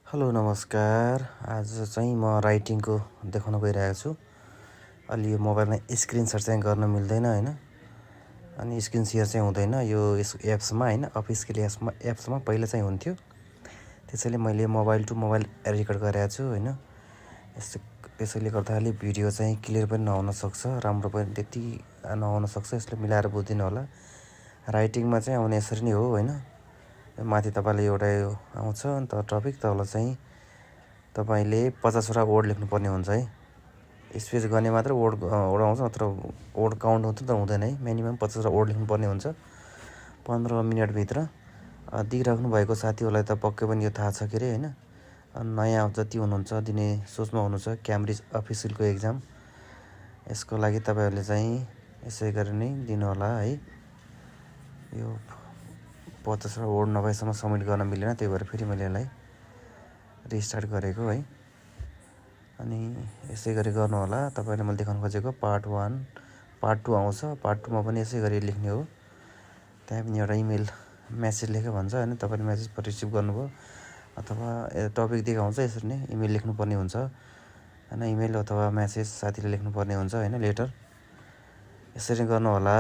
Hello नमस्कार। आज चाहिँ म राइटिङको देखाउन गइरहेको छु। अलि यो मोबाइलमा स्क्रिन सेयर चाहिँ गर्न मिल्दैन हैन, अनि स्क्रिन सेयर चाहिँ हुँदैन यो एप्समा हैन। अफिसियल एप्समा पहिला चाहिँ हुन्थ्यो, त्यसैले मैले मोबाइल टु मोबाइल रेकर्ड गरेको छु हैन। त्यसैले गर्दाखेरि भिडियो चाहिँ क्लियर पनि नहुन सक्छ, राम्रो पनि त्यति नहुन सक्छ। यसले मिलाएर बुझिदिनु होला। राइटिङमा चाहिँ आउने यसरी नै हो हैन। माथि तपाईले एउटा यो आउँछ अन्त टपिक, तल चाहिँ तपाईले 50वटा वर्ड लेख्नुपर्ने हुन्छ है। स्पेस गर्ने मात्र वर्ड आउँछ, नत्र वर्ड काउन्ट हुन्छ त हुँदैन है। मिनिमम 50वटा वर्ड लेख्नुपर्ने हुन्छ 15 मिनेटभित्र। दिइराख्नु भएको साथीहरूलाई त पक्कै पनि यो थाहा छ के अरे हैन। नयाँ जति हुनुहुन्छ दिने सोचमा हुनुहुन्छ क्याम्ब्रिज अफिसियलको एक्जाम, यसको लागि तपाईहरुले चाहिँ यसै गरी नै दिनु होला है। यो 50वटा वर्ड नभएसम्म सबमिट गर्न मिलेन, त्यही भएर फेरि मैले यसलाई रिस्टार्ट गरेको है। अनि यसै गरी गर्नु होला। तपाईले मैले देखाउन खोजेको पार्ट 1 पार्ट 2 आउँछ। पार्ट 2 मा पनि यसै गरी लेख्ने हो। त्यहाँ पनि एउटा इमेल मेसेज लेख्यो भन्छ हैन। तपाईले मेसेज रिसिभ गर्नुभयो अथवा टपिक देखाउँछ, यसरी नै इमेल लेख्नुपर्ने हुन्छ हैन। इमेल अथवा मेसेज साथीले लेख्नुपर्ने हुन्छ हैन, लेटर। यसरी गर्नु होला।